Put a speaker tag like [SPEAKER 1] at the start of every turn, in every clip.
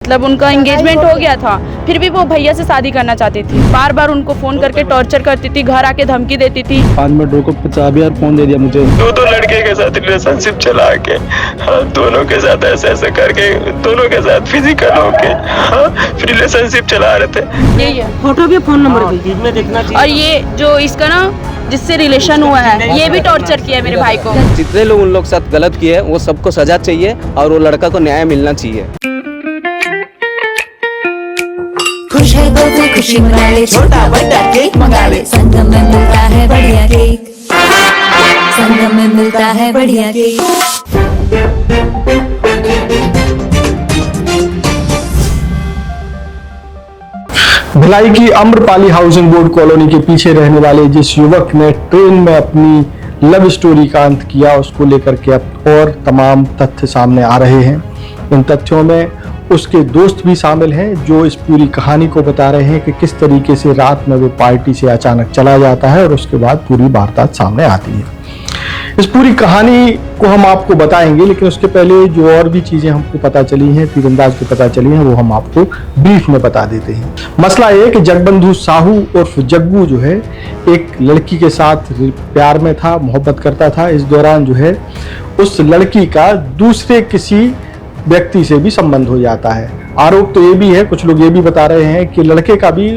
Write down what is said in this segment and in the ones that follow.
[SPEAKER 1] मतलब उनका एंगेजमेंट हो गया था, फिर भी वो भैया से शादी करना चाहती थी। बार बार उनको फोन करके टॉर्चर करती थी, घर आके धमकी देती थी।
[SPEAKER 2] 5 मिनट रुको, 50,000 फोन दे दिया मुझे।
[SPEAKER 3] दो लड़के के साथ रिलेशनशिप चला के, हाँ, दोनों के साथ ऐसे करके, दोनों के साथ फिजिकल होके, हाँ, रिलेशनशिप चला रहे थे।
[SPEAKER 1] यही है
[SPEAKER 4] फोटो भी, फोन नंबर भी में देखना चाहिए।
[SPEAKER 1] और ये जो इसका ना जिससे रिलेशन हुआ है, ये भी टॉर्चर किया है मेरे भाई को।
[SPEAKER 5] जितने लोग उन लोग के साथ गलत किए हैं वो सबको सजा चाहिए और वो लड़का को न्याय मिलना चाहिए।
[SPEAKER 6] खुश है तो कोई खुशी मना ले, छोटा बड़ा केक मंगा ले, संगम में मिलता है बढ़िया केक, संगम में मिलता है बढ़िया केक।
[SPEAKER 2] भिलाई की अम्रपाली हाउसिंग बोर्ड कॉलोनी के पीछे रहने वाले जिस युवक ने ट्रेन में अपनी लव स्टोरी का अंत किया, उसको लेकर के अब और तमाम तथ्य सामने आ रहे हैं। इन तथ्यों में उसके दोस्त भी शामिल हैं जो इस पूरी कहानी को बता रहे हैं कि किस तरीके से रात में वो पार्टी से अचानक चला जाता है और उसके बाद पूरी वारदात सामने आती है। इस पूरी कहानी को हम आपको बताएंगे, लेकिन उसके पहले जो और भी चीजें हमको पता चली हैं, तीरंदाज को पता चली हैं, वो हम आपको ब्रीफ में बता देते हैं। मसला ये कि जगबंधु साहू उर्फ जग्गू जो है एक लड़की के साथ प्यार में था, मोहब्बत करता था। इस दौरान जो है उस लड़की का दूसरे किसी व्यक्ति से भी संबंध हो जाता है। आरोप तो ये भी है, कुछ लोग ये भी बता रहे हैं कि लड़के का भी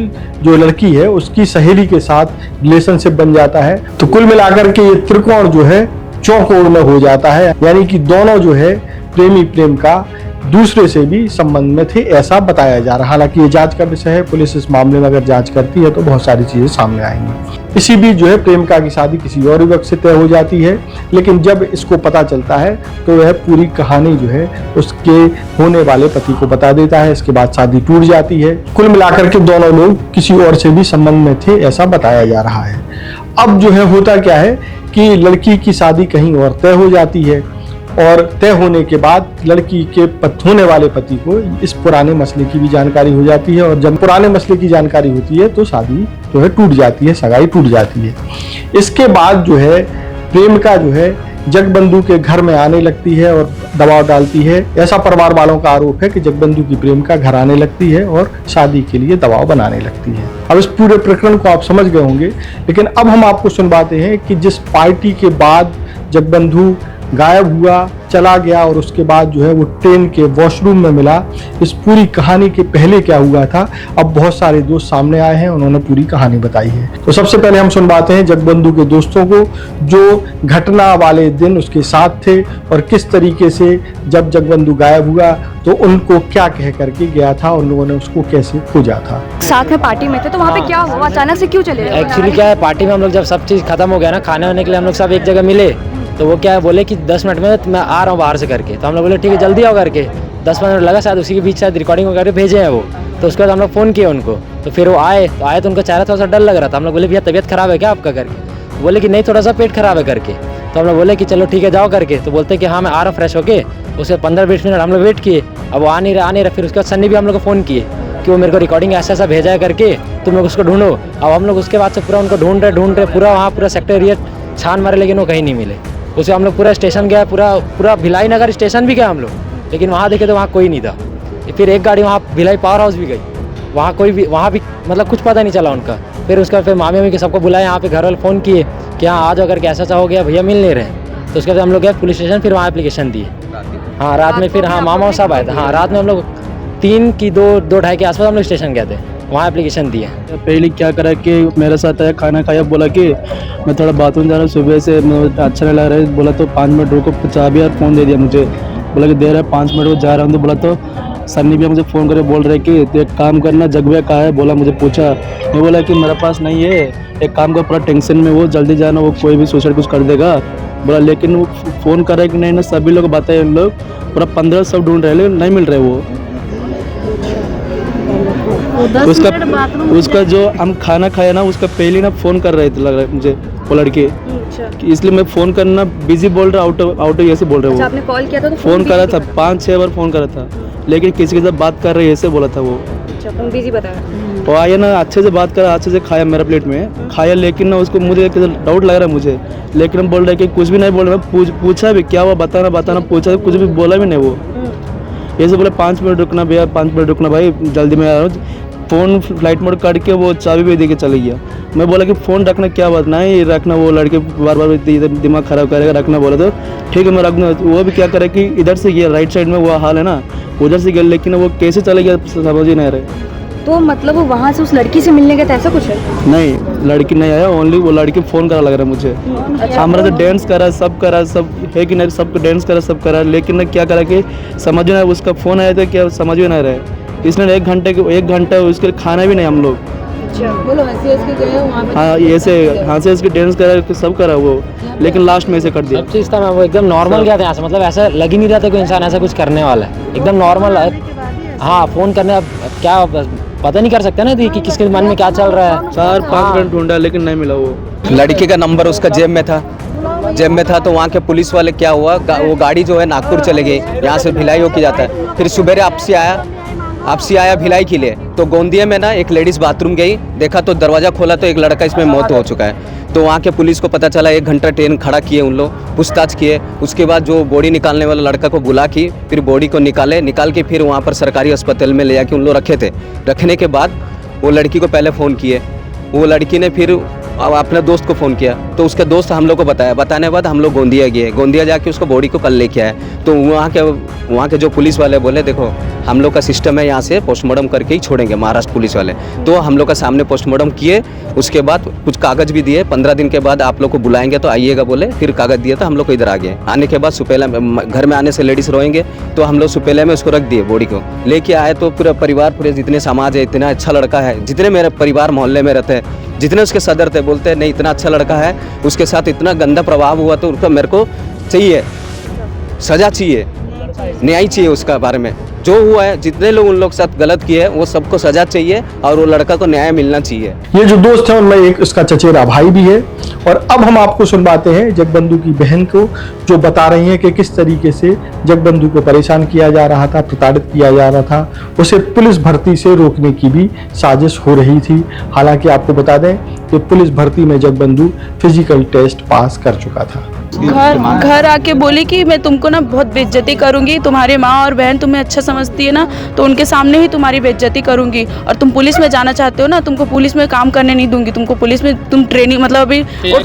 [SPEAKER 2] जो लड़की है उसकी सहेली के साथ रिलेशनशिप बन जाता है। तो कुल मिलाकर के ये त्रिकोण जो है चौकोर में हो जाता है, यानी कि दोनों जो है प्रेमी प्रेम का दूसरे से भी संबंध में थे, ऐसा बताया जा रहा है। हालांकि ये जांच का विषय है, पुलिस इस मामले में अगर जांच करती है तो बहुत सारी चीजें सामने आएंगी। इसी बीच जो है प्रेमिका की शादी किसी और युवक से तय हो जाती है, लेकिन जब इसको पता चलता है तो वह पूरी कहानी जो है उसके होने वाले पति को बता देता है। इसके बाद शादी टूट जाती है। कुल मिलाकर के दोनों लोग किसी और से भी संबंध में थे, ऐसा बताया जा रहा है। अब जो है होता क्या है कि लड़की की शादी कहीं और तय हो जाती है और तय होने के बाद लड़की के होने वाले पति को इस पुराने मसले की भी जानकारी हो जाती है और जब पुराने मसले की जानकारी होती है तो शादी जो है टूट जाती है, सगाई टूट जाती है। इसके बाद जो है प्रेमिका जो है जगबंधु के घर में आने लगती है और दबाव डालती है। ऐसा परिवार वालों का आरोप है कि जगबंधु की प्रेमिका घर आने लगती है और शादी के लिए दबाव बनाने लगती है। अब इस पूरे प्रकरण को आप समझ गए होंगे, लेकिन अब हम आपको सुनवाते हैं कि जिस पार्टी के बाद जगबंधु गायब हुआ, चला गया और उसके बाद जो है वो ट्रेन के वॉशरूम में मिला, इस पूरी कहानी के पहले क्या हुआ था। अब बहुत सारे दोस्त सामने आए हैं, उन्होंने पूरी कहानी बताई है। तो सबसे पहले हम सुनवाते हैं जगबंधु के दोस्तों को जो घटना वाले दिन उसके साथ थे और किस तरीके से जब जगबंधु गायब हुआ तो उनको क्या कह करके गया था, उन लोगों ने उसको कैसे खोजा था।
[SPEAKER 7] साथ में पार्टी में थे तो वहाँ पे क्या हुआ, अचानक से क्यों चले गए?
[SPEAKER 4] एक्चुअली क्या है, पार्टी में हम लोग जब सब चीज़ खत्म हो गया ना, खाने वाने के लिए हम लोग सब एक जगह मिले, तो वो क्या है बोले कि 10 मिनट में मैं आ रहा हूँ बाहर से करके। तो हम लोग बोले ठीक है जल्दी आओ करके। 10-15 मिनट लगा, शायद उसी के बीच शायद रिकॉर्डिंग वगैरह भेजे हैं वो। तो उसके बाद हम लोग फ़ोन किए उनको, तो फिर वो आए तो उनका चेहरा थोड़ा सा डर लग रहा था। हम लोग बोले भैया तबीयत खराब है क्या आपका करके? बोले कि नहीं थोड़ा सा पेट खराब है करके। तो हम लोग बोले कि चलो ठीक है जाओ करके। तो बोलते कि हाँ मैं आ रहा फ्रेश होके। उसके 15-20 मिनट हम लोग वेट किए, अब वो आ नहीं रहा। फिर उसके बाद सन्नी भी हम लोग को फ़ोन किए कि वो मेरे को रिकॉर्डिंग ऐसा भेजा है करके, तुम लोग उसको ढूंढो। अब हम लोग उसके बाद से पूरा उनको ढूंढ रहे पूरा वहाँ पूरा सेक्टर एरिया छान मारे, लेकिन वो कहीं नहीं मिले। उससे हम लोग पूरा स्टेशन गया, पूरा भिलाई नगर स्टेशन भी गया हम लोग, लेकिन वहाँ देखे तो वहाँ कोई नहीं था। फिर एक गाड़ी वहाँ भिलाई पावर हाउस भी गई, वहाँ भी मतलब कुछ पता नहीं चला उनका। फिर उसका फिर मामी के सबको बुलाया, यहाँ पे घर वाले फ़ोन किए कि हाँ आ जाओ करके, ऐसा हो गया भैया मिल नहीं रहे। तो उसके बाद हम लोग गए पुलिस स्टेशन, फिर वहाँ एप्लीकेशन दिए। हाँ रात में फिर हाँ मामा साहब आए थे। हाँ रात में हम लोग 3 की 2-2:30 के आसपास हम लोग स्टेशन गए थे, वहाँ एप्लीकेशन दिए।
[SPEAKER 2] पहले क्या करा कि मेरे साथ आया, खाना खाया, बोला कि मैं थोड़ा बाथरूम जा रहा हूँ, सुबह से अच्छा नहीं लग रहा है। बोला तो 5 मिनट रुको, 50,000 फ़ोन दे दिया मुझे। बोला कि दे रहा है 5 मिनट को जा रहा हूँ। तो बोला तो सन्नी भी मुझे फ़ोन करके बोल रहे कि तो एक काम करना, जगवे कहाँ है? बोला मुझे पूछा, मैं बोला कि मेरे पास नहीं है, एक काम का पूरा टेंशन में वो जल्दी जाना, वो कोई भी सुसाइड कुछ कर देगा। बोला लेकिन वो फ़ोन कर रहा है कि नहीं ना, सभी लोग बताए उन लोग पूरा 15 सब ढूंढ रहे लेकिन नहीं मिल रहे वो। उसका जो हम खाना खाया ना, उसका पहले ना फ़ोन कर रहे थे, लग रहा है मुझे वो लड़के, इसलिए मैं फ़ोन करना बिजी बोल रहा, आउट ऐसे बोल रहे। वो
[SPEAKER 7] आपने कॉल किया था तो
[SPEAKER 2] फ़ोन करा था, 5-6 बार फ़ोन करा था, लेकिन किसी के साथ बात कर रहे ऐसे बोला था वो।
[SPEAKER 7] फोन बिजी बताया।
[SPEAKER 2] वो आया ना, अच्छे से बात करा, अच्छे से खाया, मेरा प्लेट में खाया, लेकिन ना उसको मुझे डाउट लग रहा है मुझे। लेकिन हम बोल रहे कि कुछ भी नहीं बोल रहे। मैं पूछा भी क्या हुआ, बताना पूछा, कुछ भी बोला भी नहीं वो।
[SPEAKER 8] ये से बोले 5 मिनट रुकना भैया, 5 मिनट रुकना भाई, जल्दी में आ रहा हूँ। फ़ोन फ्लाइट मोड काट के वो चाबी भी दे के चले गया। मैं बोला कि फ़ोन रखना क्या बात, नहीं रखना, वो लड़के बार बार दिमाग ख़राब करेगा, रखना बोला तो ठीक है मैं रखना। वो भी क्या करे कि इधर से गया, राइट साइड में वो हाल है ना, उधर से गया, लेकिन वो कैसे चले गया समझ ही नहीं रहे।
[SPEAKER 7] तो मतलब वो वहाँ से उस लड़की से मिलने गए थे, ऐसा कुछ है?
[SPEAKER 8] नहीं, लड़की नहीं आया, ओनली वो लड़की फ़ोन करा लग रहा है मुझे। हमारा तो डांस करा, सब करा, सब है कि नहीं, सबको डांस करा, सब करा, लेकिन क्या करा कि समझ नहीं, उसका फ़ोन आया था क्या समझ में नहीं रहे। इसने 1 घंटा उसके खाना भी नहीं हम लोग।
[SPEAKER 7] बोलो हंसी हंस के गए वहाँ पे?
[SPEAKER 8] हाँ, ऐसे हंसे हंस के डांस करा, सब करा वो, लेकिन लास्ट में ऐसे कर दिया।
[SPEAKER 4] सब चीज़ था, मैं वो एकदम नॉर्मल गया था यहाँ से, मतलब ऐसा लग ही नहीं रहा था कोई इंसान ऐसा कुछ करने वाला है, एकदम नॉर्मल है। हाँ, फ़ोन करने अब क्या पता नहीं कर सकते ना कि किसके मन में क्या चल रहा है।
[SPEAKER 8] 4-5 घंटे ढूंढा लेकिन नहीं मिला। वो
[SPEAKER 5] लड़की का नंबर उसका जेब में था, तो वहाँ के पुलिस वाले क्या हुआ, वो गाड़ी जो है नागपुर चले गई, यहाँ से भिलाई होके जाता है, फिर सुबह आपसी आया भिलाई के लिए, तो गोंदिया में ना एक लेडीज़ बाथरूम गई, देखा तो दरवाज़ा खोला तो एक लड़का इसमें मौत हो चुका है। तो वहाँ के पुलिस को पता चला, 1 घंटा ट्रेन खड़ा किए उन लोग, पूछताछ किए, उसके बाद जो बॉडी निकालने वाला लड़का को बुला की, फिर बॉडी को निकाल के फिर वहाँ पर सरकारी अस्पताल में ले जाके उन लोग रखे थे। रखने के बाद वो लड़की को पहले फ़ोन किए, वो लड़की ने फिर अपने दोस्त को फ़ोन किया, तो उसके दोस्त हम लोग को बताने के बाद हम लोग गोंदिया जाके उसको बॉडी को कल लेके आए। तो वहाँ के जो पुलिस वाले बोले, देखो हम लोग का सिस्टम है, यहाँ से पोस्टमार्टम करके ही छोड़ेंगे, महाराष्ट्र पुलिस वाले। तो हम लोग का सामने पोस्टमार्टम किए, उसके बाद कुछ कागज़ भी दिए, 15 दिन के बाद आप लोग को बुलाएंगे तो आइएगा बोले, फिर कागज़ दिए तो हम लोग को इधर आ गए। आने के बाद सुपेला घर में आने से लेडीज़ रोएंगे, तो हम लोग सुपेला में उसको रख दिए, बॉडी को लेके आए। तो पूरा परिवार, पूरे जितने समाज है, इतना अच्छा लड़का है, जितने मेरे परिवार मोहल्ले में रहते हैं, जितने उसके सदर थे, बोलते हैं नहीं इतना अच्छा लड़का है, उसके साथ इतना गंदा प्रभाव हुआ, तो उनका मेरे को चाहिए सज़ा, चाहिए न्याय चाहिए उसका बारे में। जो हुआ है, जितने लोग उन लोग के साथ गलत किए हैं, वो सबको सजा चाहिए और वो लड़का को न्याय मिलना चाहिए।
[SPEAKER 2] ये जो दोस्त है उनमें एक उसका चचेरा भाई भी है। और अब हम आपको सुनवाते हैं जगबंधु की बहन को, जो बता रही हैं कि किस तरीके से जगबंधु को परेशान किया जा रहा था, प्रताड़ित किया जा रहा था, उसे पुलिस भर्ती से रोकने की भी साजिश हो रही थी। हालांकि आपको बता दें कि पुलिस भर्ती में जगबंधु फिजिकल टेस्ट पास कर चुका था।
[SPEAKER 1] घर आके बोली कि मैं तुमको ना बहुत बेइज्जती करूंगी, तुम्हारी माँ और बहन तुम्हें अच्छा समझती है ना, तो उनके सामने ही तुम्हारी बेइज्जती करूंगी। और तुम पुलिस में जाना चाहते हो ना, तुमको पुलिस में काम करने नहीं दूंगी, तुमको पुलिस में तुम ट्रेनिंग, मतलब अभी वो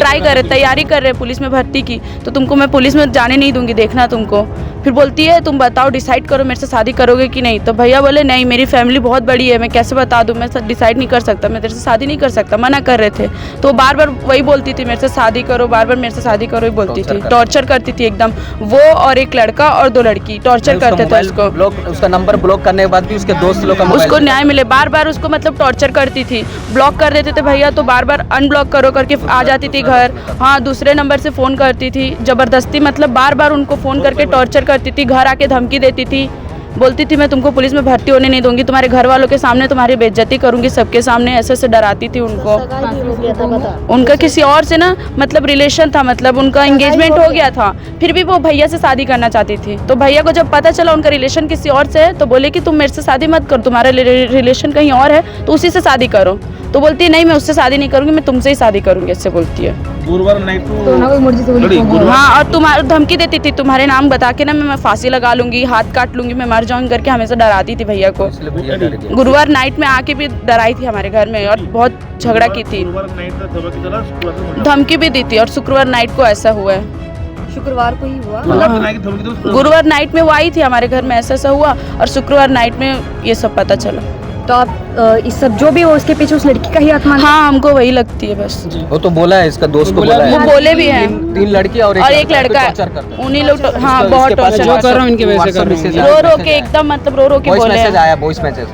[SPEAKER 1] तैयारी कर रहे पुलिस में भर्ती की, तो तुमको मैं पुलिस में जाने नहीं दूंगी, देखना तुमको। फिर बोलती है तुम बताओ डिसाइड करो मेरे से शादी करोगे कि नहीं। तो भैया बोले नहीं, मेरी फैमिली बहुत बड़ी है, मैं कैसे बता दूं, मैं डिसाइड नहीं कर सकता, मैं तेरे से शादी नहीं कर सकता, मना कर रहे थे। तो बार बार वही बोलती थी मेरे से शादी करो, बार बार मेरे से शादी करो ही बोलती थी, टॉर्चर करती थी एकदम। वो और एक लड़का और 2 लड़की टॉर्चर करते थे उसको।
[SPEAKER 5] उसका नंबर ब्लॉक करने के बाद भी उसके दोस्त लोग
[SPEAKER 1] उसको न्याय मिले, बार बार उसको मतलब टॉर्चर करती थी, ब्लॉक कर देते थे भैया, तो बार बार अनब्लॉक करो करके आ जाती थी घर। हाँ, दूसरे नंबर से फ़ोन करती थी ज़बरदस्ती, मतलब बार बार उनको फ़ोन करके टॉर्चर करती थी, घर आके धमकी देती थी, बोलती थी मैं तुमको पुलिस में भर्ती होने नहीं दूंगी, तुम्हारे घर वालों के सामने तुम्हारी बेइज्जती करूंगी, सबके सामने ऐसे ऐसे डराती थी उनको। उनका किसी और से ना मतलब रिलेशन था, मतलब उनका एंगेजमेंट हो गया था, फिर भी वो भैया से शादी करना चाहती थी। तो भैया को जब पता चला उनका रिलेशन किसी और से है, तो बोले कि तुम मेरे से शादी मत करो, तुम्हारा रिलेशन कहीं और है तो उसी से शादी करो। तो बोलती है नहीं, मैं उससे शादी नहीं करूंगी, मैं तुमसे ही शादी करूंगी, ऐसे बोलती है। हाँ, और तुम्हारा धमकी देती थी, तुम्हारे नाम बता के ना मैं फांसी लगा लूंगी, हाथ काट लूंगी, मैं मर जाऊंगी करके हमेशा डराती थी भैया को। गुरुवार नाइट में आके भी डराई थी हमारे घर में और बहुत झगड़ा की थी, धमकी भी दी थी। और शुक्रवार नाइट को ऐसा हुआ है,
[SPEAKER 7] शुक्रवार को ही हुआ,
[SPEAKER 1] मतलब गुरुवार नाइट में वो आई थी हमारे घर में, ऐसा ऐसा हुआ और शुक्रवार नाइट में ये सब पता चला।
[SPEAKER 7] तो आप इस सब जो भी हो उसके पीछे उस लड़की का ही हाथ मान?
[SPEAKER 1] हाँ, हमको वही लगती है बस।
[SPEAKER 5] वो तो बोला है, इसका दोस्त को बोला है,
[SPEAKER 1] वो बोले भी हैं,
[SPEAKER 5] 3 लड़की और एक लड़का है,
[SPEAKER 1] उन्हीं लोग। हाँ, बहुत टॉर्चर कर रहा हूं, इनके वजह से रो रो के एकदम, मतलब रो रो के बोले।
[SPEAKER 5] मैसेज आया, वॉइस मैसेज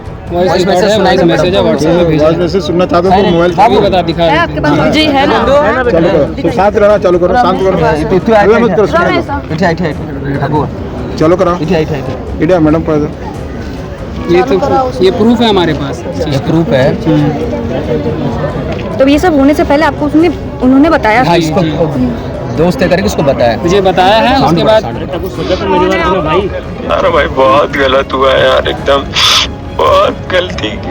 [SPEAKER 8] मैसेज सुनना चाहते हो तो मोबाइल बता दिखा
[SPEAKER 7] आपके पास?
[SPEAKER 1] जी है ना,
[SPEAKER 2] चलो साथ रहना, चालू करो, शांत करो, चलो करो, इधर मैडम पर
[SPEAKER 8] ये प्रूफ है हमारे पास,
[SPEAKER 5] ये प्रूफ है।
[SPEAKER 7] तो ये सब होने से पहले आपको उन्होंने बताया?
[SPEAKER 5] हाँ, इसको दोस्त है करके उसको बताया,
[SPEAKER 8] मुझे बताया है, उसके बाद
[SPEAKER 3] अरे भाई बहुत गलत हुआ है यार, एकदम बहुत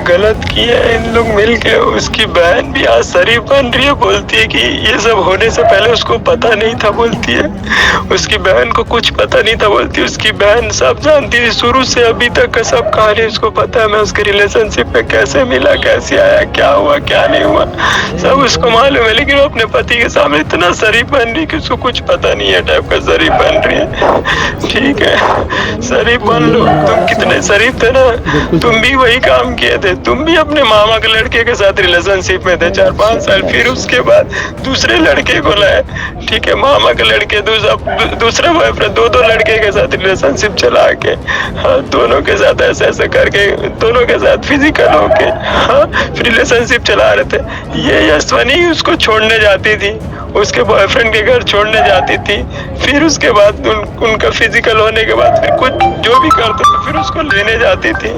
[SPEAKER 3] गलत किया है इन लोग मिलके। उसकी बहन भी आज शरीफ बन रही है, बोलती है कि ये सब होने से पहले उसको पता नहीं था, बोलती है उसकी बहन को कुछ पता नहीं था, बोलती है उसकी बहन सब जानती थी शुरू से अभी तक का सब कहानी उसको पता है। मैं उसके रिलेशनशिप में कैसे मिला, कैसे आया, क्या हुआ क्या नहीं हुआ, सब उसको मालूम है। लेकिन वो अपने पति के सामने इतना शरीफ बन रही है कि उसको कुछ पता नहीं है टाइप का शरीफ बन रही है। ठीक है, शरीफ बन लो, तुम कितने शरीफ थे ना, तुम भी वही काम किए थे, तुम भी अपने मामा के लड़के के साथ रिलेशनशिप में थे 4-5 साल, फिर उसके बाद दूसरे लड़के को लाए। ठीक है, मामा के लड़के दूसरा बॉयफ्रेंड, दो लड़के के साथ रिलेशनशिप चला के, हाँ, दोनों के साथ ऐसे करके, दोनों के साथ फिजिकल होके, हाँ, रिलेशनशिप चला रहे थे। ये यशवनी उसको छोड़ने जाती थी, उसके बॉयफ्रेंड के घर छोड़ने जाती थी, फिर उसके बाद उनका फिजिकल होने के बाद फिर कुछ जो भी करते थे फिर उसको लेने जाती थी।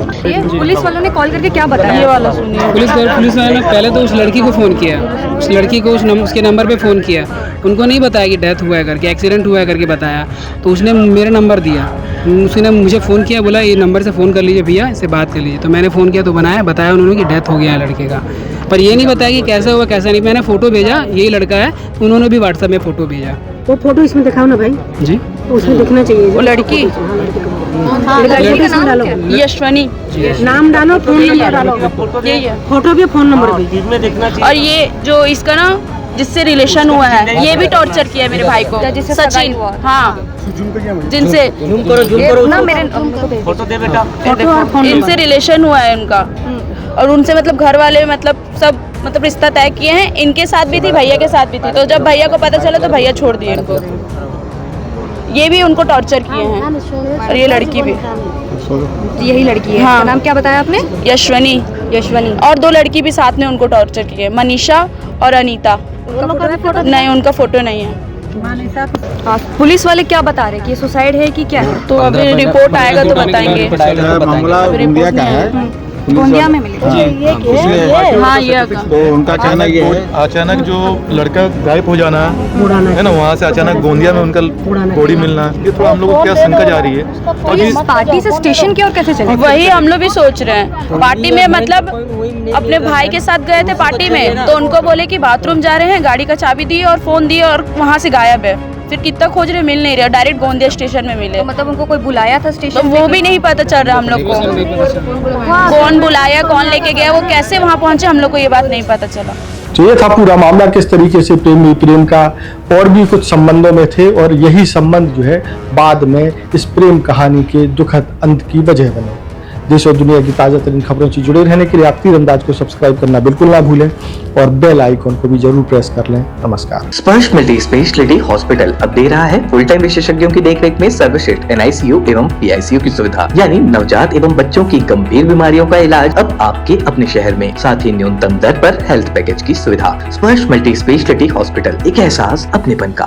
[SPEAKER 7] पुलिस वालों ने कॉल करके क्या बताया?
[SPEAKER 1] ये वाला सुनिए।
[SPEAKER 9] पुलिस वालों ने पहले तो उस लड़की को फ़ोन किया, उस लड़की को उसके नंबर पे फ़ोन किया, उनको नहीं बताया कि डेथ हुआ है करके, एक्सीडेंट हुआ है करके बताया। तो उसने मेरा नंबर दिया, उसने मुझे फ़ोन किया, बोला ये नंबर से फ़ोन कर लीजिए भैया, इससे बात कर लीजिए। तो मैंने फ़ोन किया तो बताया उन्होंने कि डेथ हो गया है लड़के का, पर ये नहीं बताया कि कैसा हुआ कैसा नहीं। मैंने फ़ोटो भेजा, यही लड़का है, उन्होंने भी व्हाट्सएप में फ़ोटो भेजा।
[SPEAKER 7] वो फोटो इसमें दिखाओ ना भाई
[SPEAKER 9] जी,
[SPEAKER 7] उसमें दिखना चाहिए।
[SPEAKER 1] वो लड़की
[SPEAKER 7] लड़की का नाम डालो,
[SPEAKER 1] यशवनी,
[SPEAKER 7] नाम डालो, फोन नंबर डालो,
[SPEAKER 1] यही है,
[SPEAKER 7] फोटो भी, फोन नंबर भी।
[SPEAKER 1] और ये जो इसका ना जिससे रिलेशन हुआ है, ये भी टॉर्चर किया है मेरे भाई को, सचिन, हाँ, जिनसे
[SPEAKER 7] ना मेरे फोटो दे बेटा, फोटो और फोन
[SPEAKER 1] इनसे रिलेशन हुआ है उनका, और उनसे मतलब घर वाले मतलब सब मतलब रिश्ता तय किए हैं। इनके साथ भी थी, भैया के साथ भी थी, तो जब भैया को पता चला तो भैया छोड़ दिए इनको। ये भी उनको टॉर्चर किए हैं, और ये लड़की भी,
[SPEAKER 7] यही लड़की है।
[SPEAKER 1] हाँ।
[SPEAKER 7] नाम क्या बताया आपने?
[SPEAKER 1] यशवनी, और 2 लड़की भी साथ में उनको टॉर्चर किए, मनीषा और अनीता। नहीं, उनका फोटो नहीं है।
[SPEAKER 7] पुलिस वाले क्या बता रहे कि ये सुसाइड है कि क्या है?
[SPEAKER 1] तो अभी रिपोर्ट आएगा तो बताएंगे।
[SPEAKER 10] मामला गोंदिया का है,
[SPEAKER 7] गोंदिया में मिली।
[SPEAKER 1] हाँ, ये
[SPEAKER 10] तो उनका कहना ये है
[SPEAKER 8] अचानक जो लड़का गायब हो जाना है ना, वहाँ से अचानक गोंदिया में उनका बॉडी मिलना, ये थोड़ा हम लोग को क्या शंका जा रही है। और
[SPEAKER 7] इस पार्टी से स्टेशन की ओर कैसे चले?
[SPEAKER 1] वही हम लोग भी सोच रहे हैं। पार्टी में मतलब अपने भाई के साथ गए थे पार्टी में, तो उनको बोले कि बाथरूम जा रहे हैं, गाड़ी का चाबी दी और फोन दिए, और वहाँ से गायब है। फिर कितना खोज रहे, मिल नहीं रहे, डायरेक्ट गोंदिया स्टेशन में मिले।
[SPEAKER 7] तो मतलब उनको कोई बुलाया था
[SPEAKER 1] तो
[SPEAKER 7] स्टेशन?
[SPEAKER 1] वो भी नहीं पता चल रहा हम लोग को, कौन बुलाया, कौन लेके गया, वो कैसे वहाँ पहुंचे, हम लोग को ये बात नहीं पता चला।
[SPEAKER 2] तो ये था पूरा मामला, किस तरीके से प्रेम का और भी कुछ संबंधों में थे, और यही संबंध जो है बाद में इस प्रेम कहानी के दुखद अंत की वजह बने। देश और दुनिया की ताज़ा तरीन खबरों से जुड़े रहने के लिए आप तीरंदाज को सब्सक्राइब करना बिल्कुल ना भूलें, और बेल आइकॉन को भी जरूर प्रेस कर लें। नमस्कार।
[SPEAKER 11] स्पर्श मल्टी स्पेशलिटी हॉस्पिटल अब दे रहा है फुल टाइम विशेषज्ञों की देखरेख में सर्वश्रेष्ठ NICU एवं PICU की सुविधा, यानी नवजात एवं बच्चों की गंभीर बीमारियों का इलाज अब आपके अपने शहर में, साथ ही न्यूनतम दर पर हेल्थ पैकेज की सुविधा। स्पर्श मल्टी स्पेशलिटी हॉस्पिटल, एक एहसास अपनेपन का।